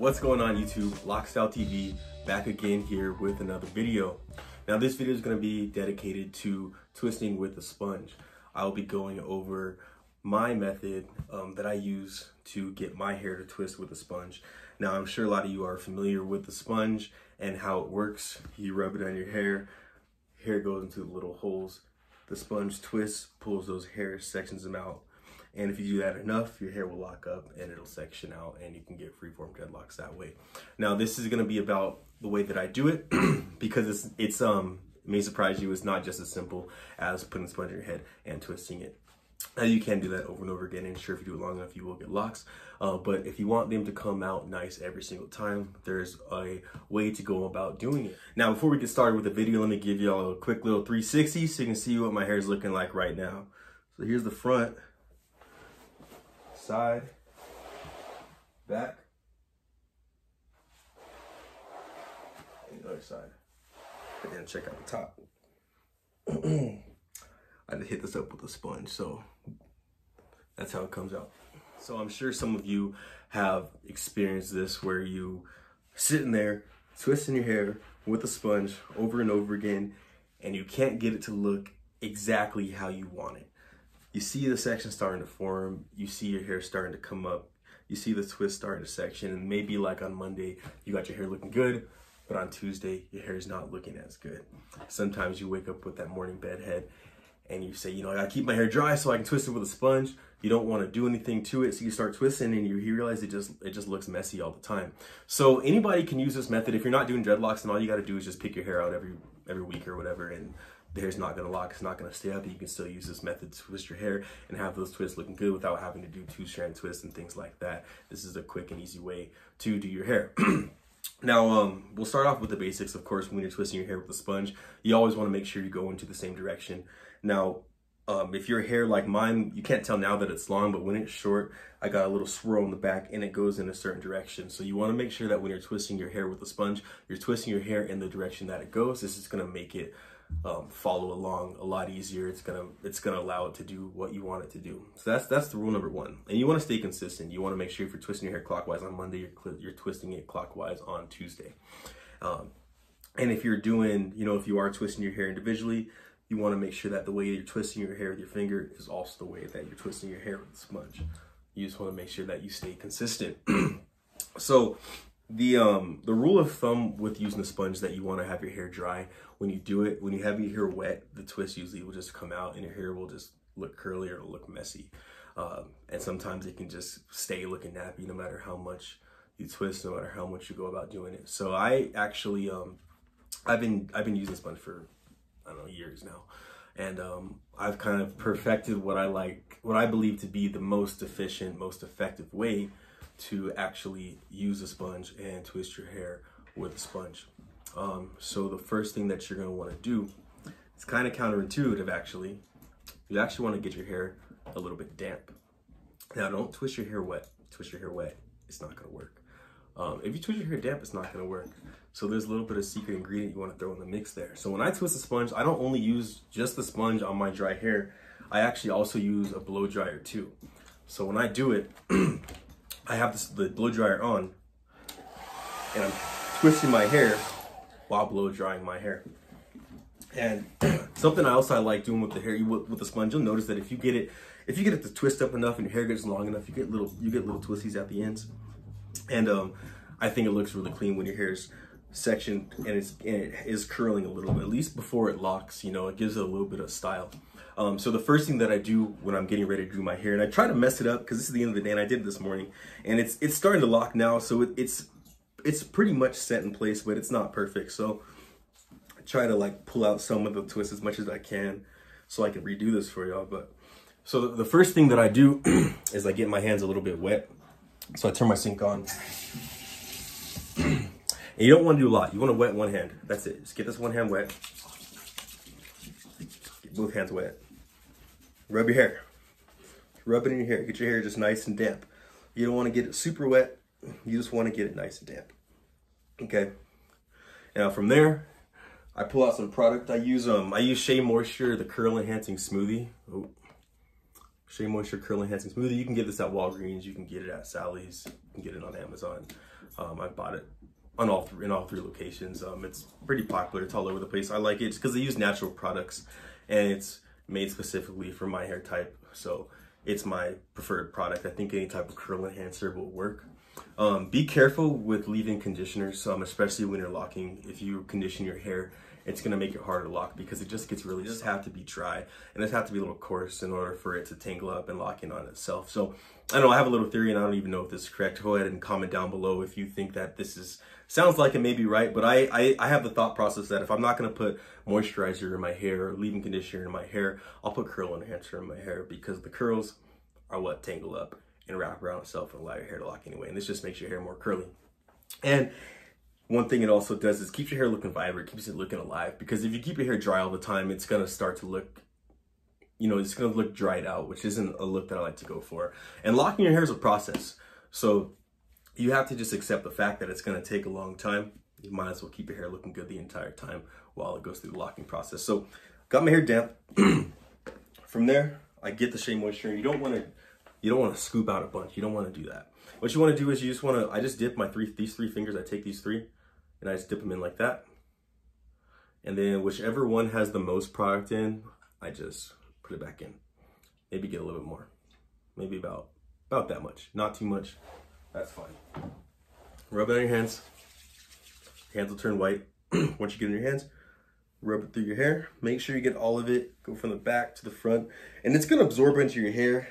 What's going on YouTube? Lockstyle TV back again here with another video. Now this video is going to be dedicated to twisting with a sponge. I'll be going over my method that I use to get my hair to twist with a sponge. Now I'm sure a lot of you are familiar with the sponge and how it works. You rub it on your hair goes into the little holes. The sponge twists, pulls those hair, sections them out. And if you do that enough, your hair will lock up and it'll section out and you can get freeform dreadlocks that way. Now this is gonna be about the way that I do it because it may surprise you, it's not just as simple as putting a sponge in your head and twisting it. Now you can do that over and over again, and sure, if you do it long enough, you will get locks. But if you want them to come out nice every single time, there's a way to go about doing it. Now, before we get started with the video, let me give you all a quick little 360 so you can see what my hair is looking like right now. So here's the front, side, back, and the other side. And then check out the top. I just hit this up with a sponge, so that's how it comes out. So I'm sure some of you have experienced this where you sitting there twisting your hair with a sponge over and over again, and you can't get it to look exactly how you want it. You see the section starting to form, you see your hair starting to come up, you see the twist starting to section, and maybe like on Monday, you got your hair looking good, but on Tuesday, your hair is not looking as good. Sometimes you wake up with that morning bed head and you say, you know, I gotta keep my hair dry so I can twist it with a sponge. You don't want to do anything to it, so you start twisting and you realize it just looks messy all the time. So anybody can use this method. If you're not doing dreadlocks, then all you gotta do is just pick your hair out every week or whatever, and the hair's not gonna lock, it's not gonna stay up, and you can still use this method to twist your hair and have those twists looking good without having to do two-strand twists and things like that. This is a quick and easy way to do your hair. Now, we'll start off with the basics. Of course, when you're twisting your hair with a sponge, you always want to make sure you go into the same direction. Now, if your hair like mine, you can't tell now that it's long, but when it's short, I got a little swirl in the back and it goes in a certain direction. So you want to make sure that when you're twisting your hair with a sponge, you're twisting your hair in the direction that it goes. This is going to make it follow along a lot easier. It's gonna allow it to do what you want it to do. So that's the rule number one. And you want to stay consistent. You want to make sure if you're twisting your hair clockwise on Monday, you're twisting it clockwise on Tuesday. And if you're doing, you know, if you are twisting your hair individually, you want to make sure that the way you're twisting your hair with your finger is also the way that you're twisting your hair with the sponge. You just want to make sure that you stay consistent. So the rule of thumb with using the sponge is that you want to have your hair dry when you do it. When you have your hair wet, the twist usually will just come out and your hair will just look curly or look messy. And sometimes it can just stay looking nappy no matter how much you twist, no matter how much you go about doing it. So I actually, I've been using sponge for, I don't know, years now. And I've kind of perfected what I believe to be the most efficient, most effective way to actually use a sponge and twist your hair with a sponge. So the first thing that you're going to want to do, it's kind of counterintuitive actually. You actually want to get your hair a little bit damp. Now don't twist your hair wet. Twist your hair wet, it's not going to work. If you twist your hair damp, it's not going to work. So there's a little bit of secret ingredient you want to throw in the mix there. So when I twist a sponge, I don't only use just the sponge on my dry hair. I actually also use a blow dryer too. So when I do it, I have the blow dryer on and I'm twisting my hair while blow drying my hair. And something else I like doing with the hair, with the sponge, you'll notice that if you get it to twist up enough and your hair gets long enough, you get little twisties at the ends. And I think it looks really clean when your hair's sectioned and it is curling a little bit, at least before it locks. You know, it gives it a little bit of style. So the first thing that I do when I'm getting ready to do my hair, and I try to mess it up because this is the end of the day, and I did it this morning, and it's starting to lock now, so it's pretty much set in place, but it's not perfect. So I try to like pull out some of the twists as much as I can so I can redo this for y'all. But so the first thing that I do is I get my hands a little bit wet. So I turn my sink on. And you don't want to do a lot. You want to wet one hand. That's it. Just get this one hand wet. Get both hands wet. Rub your hair. Rub it in your hair. Get your hair just nice and damp. You don't want to get it super wet. You just want to get it nice and damp. Okay. Now from there, I pull out some product. I use Shea Moisture, the Curl Enhancing Smoothie. Oh. Shea Moisture Curl Enhancing Smoothie. You can get this at Walgreens. You can get it at Sally's. You can get it on Amazon. I bought it on in all three locations. It's pretty popular. It's all over the place. I like it because they use natural products, and it's made specifically for my hair type. So it's my preferred product. I think any type of curl enhancer will work. Be careful with leave-in conditioners, especially when you're locking. If you condition your hair, it's gonna make it harder to lock because it just gets really, just have to be dry, and it has to be a little coarse in order for it to tangle up and lock in on itself. So I don't know, I have a little theory, and I don't even know if this is correct. Go ahead and comment down below if you think that this sounds like it may be right, but I have the thought process that if I'm not gonna put moisturizer in my hair or leave-in conditioner in my hair, I'll put curl enhancer in my hair, because the curls are what tangle up and wrap around itself and allow your hair to lock anyway, and this just makes your hair more curly. And one thing it also does is keeps your hair looking vibrant, keeps it looking alive, because if you keep your hair dry all the time, it's gonna start to look, it's gonna look dried out, which isn't a look that I like to go for. And locking your hair is a process, so you have to just accept the fact that it's gonna take a long time. You might as well keep your hair looking good the entire time while it goes through the locking process. So got my hair damp. From there, I get the shea moisture, and you don't want to scoop out a bunch. You don't want to do that. What you want to do is I just dip these three fingers. I take these three and I just dip them in like that. And then whichever one has the most product in, I just put it back in. Maybe get a little bit more. Maybe about that much. Not too much. That's fine. Rub it on your hands. Your hands will turn white. Once you get it in your hands, rub it through your hair. Make sure you get all of it. Go from the back to the front. And it's going to absorb into your hair.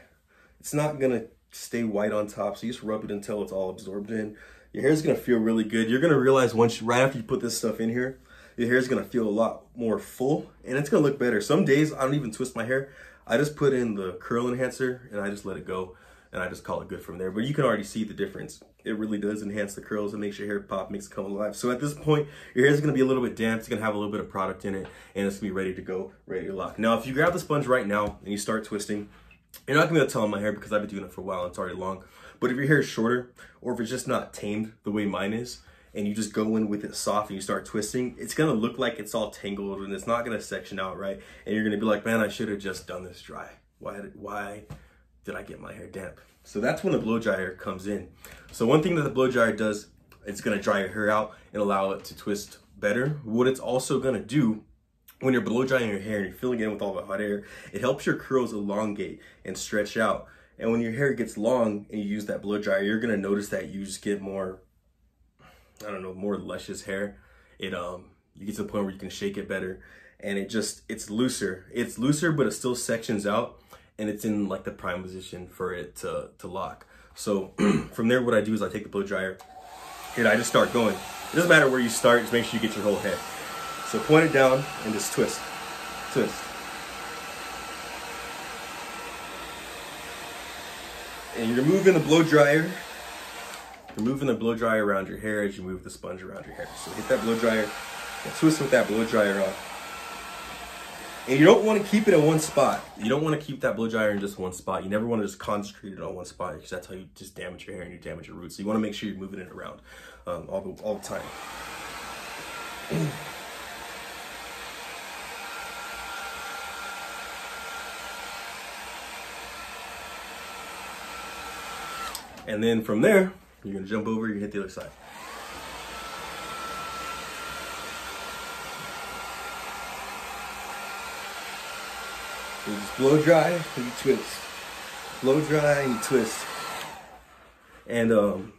It's not gonna stay white on top, so you just rub it until it's all absorbed in. Your hair's gonna feel really good. You're gonna realize right after you put this stuff in here, your hair's gonna feel a lot more full, and it's gonna look better. Some days I don't even twist my hair. I just put in the curl enhancer and I just let it go, and I just call it good from there. But you can already see the difference. It really does enhance the curls. It makes your hair pop, makes it come alive. So at this point, your hair's gonna be a little bit damp. It's gonna have a little bit of product in it, and it's gonna be ready to go, ready to lock. Now, if you grab the sponge right now and you start twisting, you're not gonna be able to tell on my hair because I've been doing it for a while and it's already long. But if your hair is shorter, or if it's just not tamed the way mine is, and you just go in with it soft and you start twisting, it's gonna look like it's all tangled and it's not gonna section out right. And you're gonna be like, man, I should have just done this dry. Why did I get my hair damp? So that's when the blow dryer comes in. So one thing that the blow dryer does, it's gonna dry your hair out and allow it to twist better. What it's also gonna do, when you're blow drying your hair and you're filling it in with all the hot air, it helps your curls elongate and stretch out. And when your hair gets long and you use that blow dryer, you're gonna notice that you just get more, more luscious hair. You get to the point where you can shake it better, and it's looser. It's looser, but it still sections out, and it's in like the prime position for it to lock. So from there, what I do is I take the blow dryer and I just start going. It doesn't matter where you start, just make sure you get your whole head. So point it down and just twist, twist. And you're moving the blow dryer. You're moving the blow dryer around your hair as you move the sponge around your hair. So hit that blow dryer and twist with that blow dryer on. And you don't want to keep it in one spot. You don't want to keep that blow dryer in just one spot. You never want to just concentrate it on one spot, because that's how you just damage your hair and you damage your roots. So you want to make sure you're moving it around all the time. And then from there, you're gonna jump over, you hit the other side. You just blow dry and you twist. Blow dry and you twist. And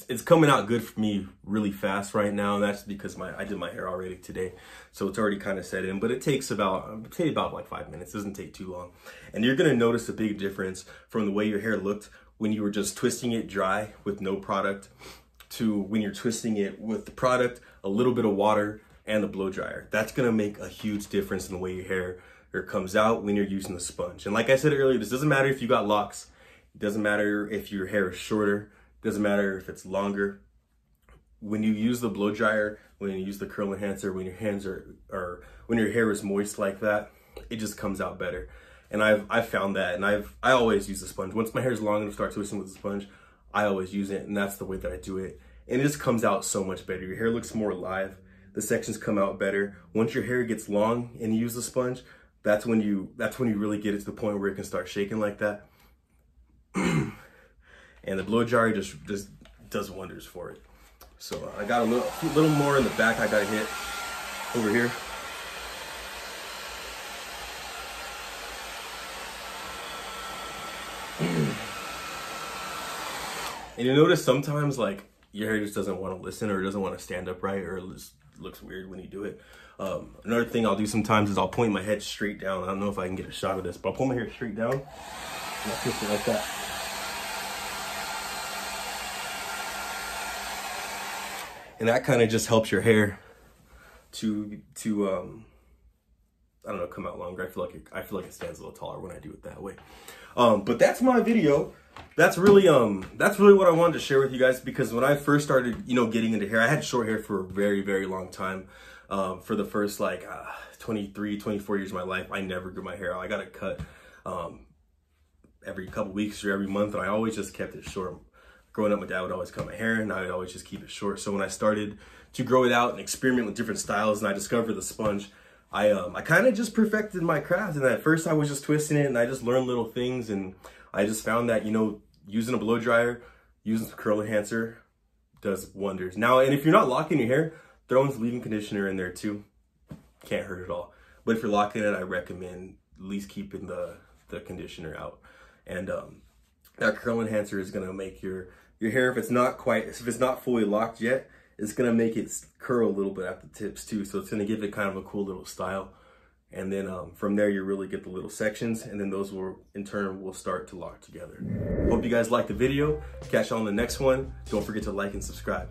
it's coming out good for me really fast right now, and that's because I did my hair already today, so it's already kind of set in. But it takes about like 5 minutes. It doesn't take too long, and you're gonna notice a big difference from the way your hair looked when you were just twisting it dry with no product to when you're twisting it with the product, a little bit of water, and the blow dryer. That's gonna make a huge difference in the way your hair comes out when you're using the sponge. And like I said earlier, this doesn't matter if you got locks. It doesn't matter if your hair is shorter. It doesn't matter if it's longer. When you use the blow dryer, when you use the curl enhancer, when your hands or when your hair is moist like that, it just comes out better. And I've found that, and I always use the sponge. Once my hair is long enough to start twisting with the sponge, I always use it, and that's the way that I do it. And it just comes out so much better. Your hair looks more alive. The sections come out better. Once your hair gets long and you use the sponge, that's when you really get it to the point where it can start shaking like that. And the blow dryer just does wonders for it. So I got a little more in the back I gotta hit over here. And you notice sometimes like your hair just doesn't want to listen, or doesn't want to stand up right, or it just looks weird when you do it. Another thing I'll do sometimes is I'll point my head straight down. I don't know if I can get a shot of this, but I'll pull my hair straight down and I'll twist it like that. And that kind of just helps your hair to I don't know, come out longer. I feel like it stands a little taller when I do it that way. But that's my video. That's really what I wanted to share with you guys, because when I first started, you know, getting into hair, I had short hair for a very, very long time. For the first like 23, 24 years of my life, I never grew my hair out. I got it cut every couple weeks or every month, and I always just kept it short. Growing up, my dad would always cut my hair, and I would always just keep it short. So when I started to grow it out and experiment with different styles, and I discovered the sponge, I kind of just perfected my craft. And at first I was just twisting it, and I just learned little things, and I just found that, you know, using a blow dryer, using some curl enhancer does wonders. Now, and if you're not locking your hair, throw in some leave-in conditioner in there too. Can't hurt at all. But if you're locking it, I recommend at least keeping the conditioner out. And that curl enhancer is gonna make your hair, if it's not fully locked yet, it's gonna make it curl a little bit at the tips too. So it's gonna give it kind of a cool little style. And then from there, you really get the little sections, and then those will, in turn, will start to lock together. Hope you guys liked the video. Catch you on the next one. Don't forget to like and subscribe.